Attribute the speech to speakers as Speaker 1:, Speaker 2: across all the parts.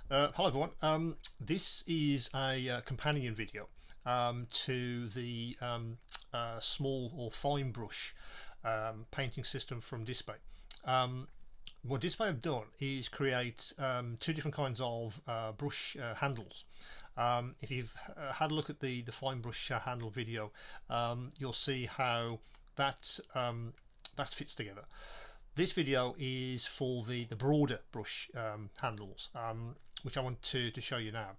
Speaker 1: Hello everyone. This is a companion video to the small or fine brush painting system from Dspiae. What Dspiae have done is create two different kinds of brush handles. If you've had a look at the fine brush handle video, you'll see how that fits together. This video is for the broader brush handles, which I want to show you now.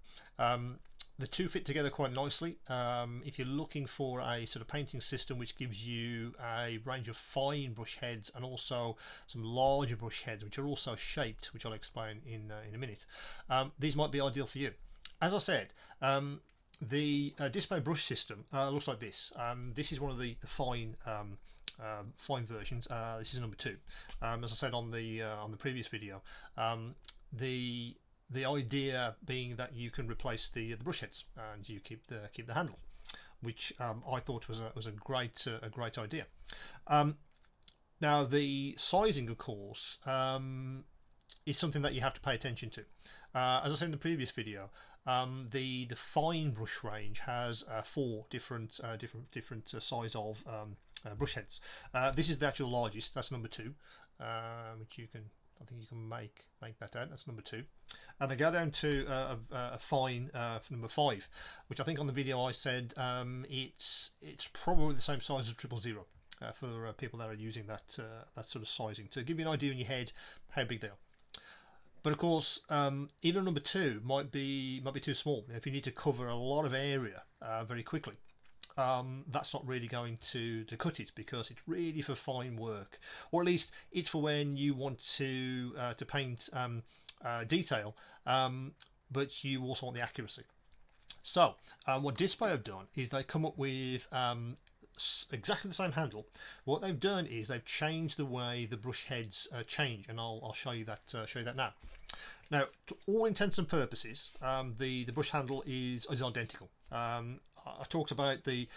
Speaker 1: The two fit together quite nicely. If you're looking for a sort of painting system which gives you a range of fine brush heads and also some larger brush heads which are also shaped, which I'll explain in a minute, these might be ideal for you. As I said, the Dspiae brush system looks like this. This is one of the fine versions. This is number 2. As I said on the previous video, the idea being that you can replace the brush heads and you keep the handle, which I thought was a great idea. Now the sizing, of course, is something that you have to pay attention to. As I said in the previous video, the fine brush range has 4 different size of brush heads. This is the actual largest. That's number 2, which I think you can make that out. That's number 2, and they go down to a fine number 5, which I think on the video I said it's probably the same size as 000 for people that are using that sort of sizing, to give you an idea in your head how big they are. But of course, even number 2 might be too small if you need to cover a lot of area very quickly. That's not really going to cut it, because it's really for fine work, or at least it's for when you want to paint detail, but you also want the accuracy. So what Dspiae have done is they come up with exactly the same handle. What they've done is they've changed the way the brush heads change, and I'll show you that now. Now, to all intents and purposes, the brush handle is identical. I talked about the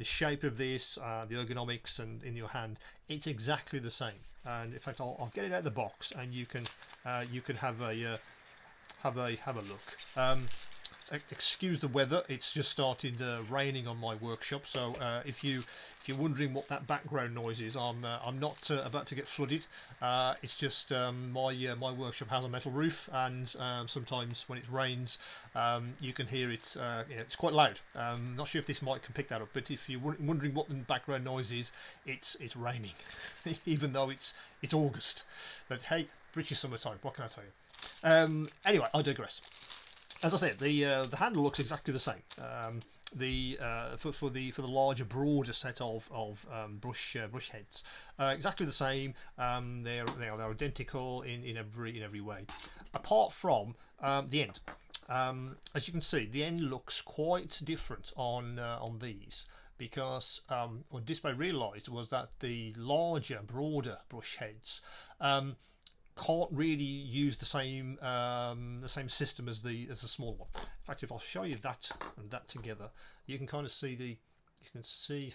Speaker 1: shape of this, the ergonomics, and in your hand, it's exactly the same. And in fact, I'll get it out of the box, and you can have a look. Excuse the weather; it's just started raining on my workshop. So if you're wondering what that background noise is, I'm not about to get flooded. It's just my workshop has a metal roof, and sometimes when it rains, you can hear it. It's quite loud. Not sure if this mic can pick that up, but if you're wondering what the background noise is, it's raining, even though it's August. But hey, British summertime. What can I tell you? Anyway, I digress. As I said, the handle looks exactly the same. For the larger, broader set of brush heads, exactly the same. They're identical in every way, apart from the end. As you can see, the end looks quite different on these, because what Dspiae realised was that the larger, broader brush heads can't really use the same system as the small one. In fact, if I'll show you that and that together, you can kind of see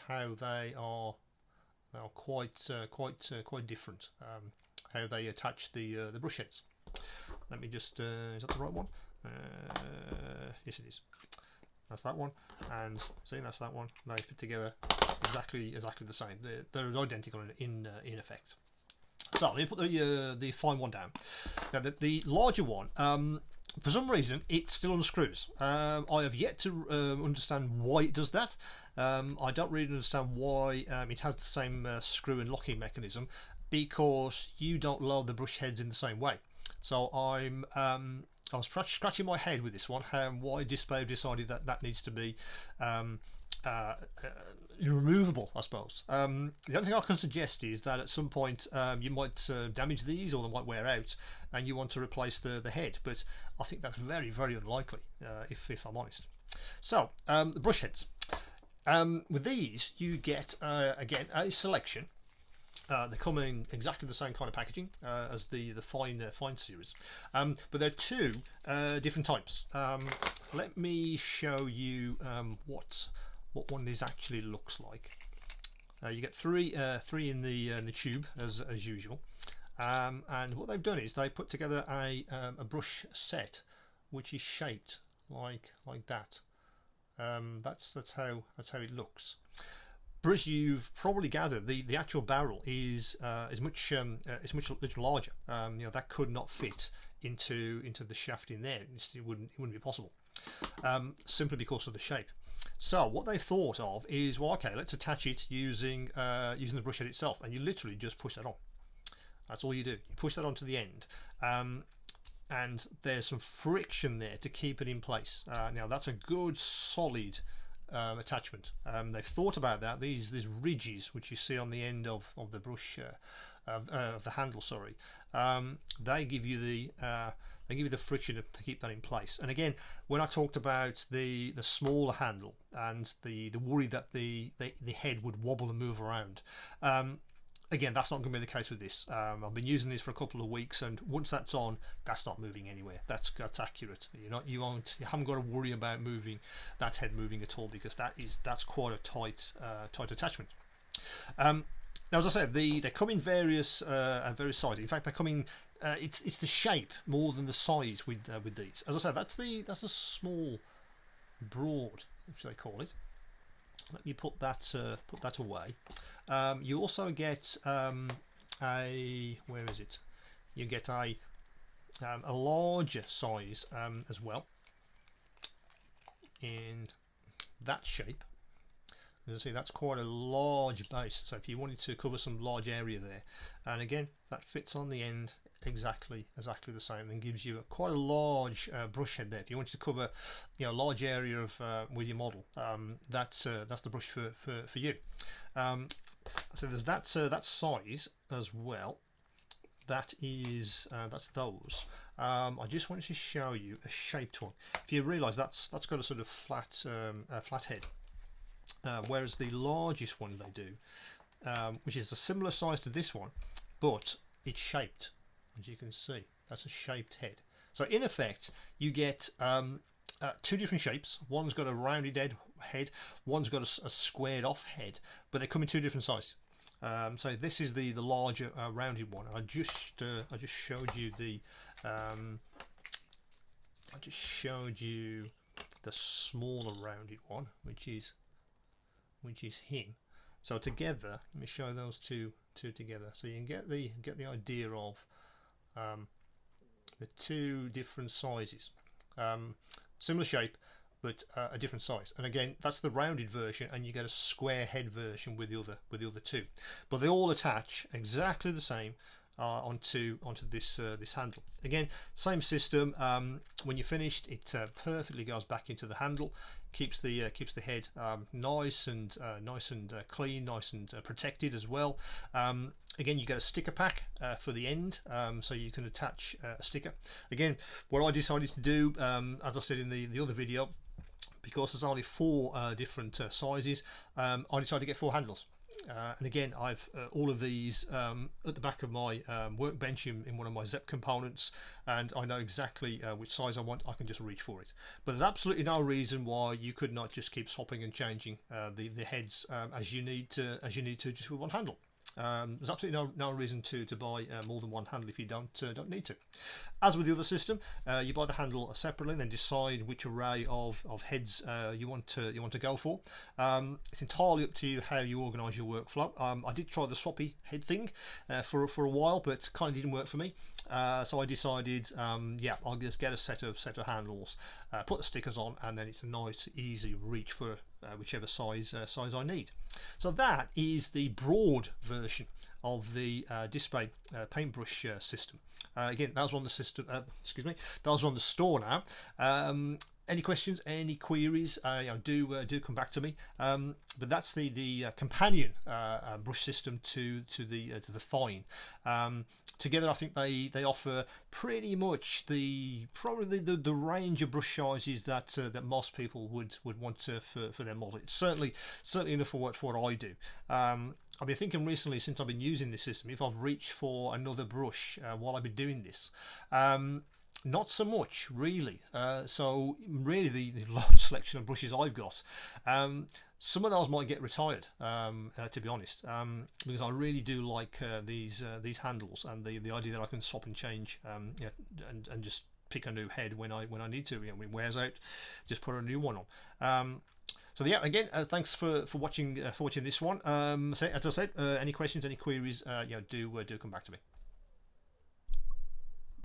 Speaker 1: how they are quite different. How they attach the brush heads. Let me just is that the right one? Yes, it is. That's that one, and see, that's that one. They fit together exactly the same. They're identical in effect. So let me put the fine one down. Now the larger one, for some reason, it still unscrews. I have yet to understand why it does that. I don't really understand why it has the same screw and locking mechanism, because you don't load the brush heads in the same way. So I was scratching my head with this one, why Dspiae decided that needs to be removable, I suppose. The only thing I can suggest is that at some point you might damage these, or they might wear out, and you want to replace the head, but I think that's very unlikely, if I'm honest. So the brush heads, with these you get again a selection. They come in exactly the same kind of packaging as the fine series, but there are 2 different types. Let me show you what one of these actually looks like. You get three in the tube as usual, and what they've done is they put together a brush set which is shaped like that. That's how it looks. But as you've probably gathered, the actual barrel is much larger. That could not fit into the shaft in there. It wouldn't be possible, simply because of the shape. So what they thought of is, well, okay, let's attach it using the brush head itself, and you literally just push that on. That's all you do. You push that onto the end, and there's some friction there to keep it in place. Now that's a good solid attachment. They've thought about that. These ridges which you see on the end of the brush of the handle, sorry, they give you the friction to keep that in place. And again, when I talked about the smaller handle and the worry that the head would wobble and move around, again, that's not going to be the case with this. I've been using this for a couple of weeks, and once that's on, that's not moving anywhere. That's accurate. You haven't got to worry about that head moving at all, because that's quite a tight attachment. Now, as I said, they come in various sizes. In fact, they come in. It's the shape more than the size with these. As I said, that's a small broad, should I call it. Let me put that away. You also get where is it? You get a larger size as well in that shape. As you see, that's quite a large base. So if you wanted to cover some large area there, and again, that fits on the end exactly the same, and gives you quite a large brush head there. If you wanted to cover a large area of with your model, that's the brush for you. So there's that size as well. That's those. I just wanted to show you a shaped one. If you realise that's got a sort of flat head, whereas the largest one they do, which is a similar size to this one, but it's shaped. As you can see, that's a shaped head. So in effect, you get two different shapes. One's got a rounded head, one's got a squared off head, but they come in two different sizes. So this is the larger rounded one. I just showed you the smaller rounded one, which is him. So together, let me show those two together, so you can get the idea of the two different sizes. Similar shape, but a different size. And again, that's the rounded version, and you get a square head version with the other two. But they all attach exactly the same onto this handle. Again, same system. When you're finished, it perfectly goes back into the handle. Keeps the head nice and clean, nice and protected as well. Again, you get a sticker pack for the end, so you can attach a sticker. Again, what I decided to do, as I said in the other video, because there's only 4 different sizes, I decided to get 4 handles. And again, I've all of these at the back of my workbench in one of my ZEP components, and I know exactly which size I want. I can just reach for it. But there's absolutely no reason why you could not just keep swapping and changing the heads as you need to just with one handle. There's absolutely no reason to buy more than one handle if you don't need to. As with the other system, you buy the handle separately and then decide which array of heads you want to go for. It's entirely up to you how you organise your workflow. I did try the swappy head thing for a while, but kind of didn't work for me. So I decided, I'll just get a set of handles, put the stickers on, and then it's a nice, easy reach for whichever size I need. So that is the broad version of the Dspiae paintbrush system. Again, that was on the system. Excuse me, that was on the store now. Any questions, any queries, do come back to me. But that's the companion brush system to the Fine. Together, I think they offer pretty much probably the range of brush sizes that most people would want for their model. It's certainly enough for what I do. I've been thinking recently, since I've been using this system, if I've reached for another brush while I've been doing this. Not so much, really. So really, the large selection of brushes I've got, some of those might get retired, to be honest, because I really do like these handles, and the idea that I can swap and change, and just pick a new head when I need to. You know, when it wears out, just put a new one on. So yeah, again, thanks for watching this one. So as I said, any questions, any queries, do come back to me.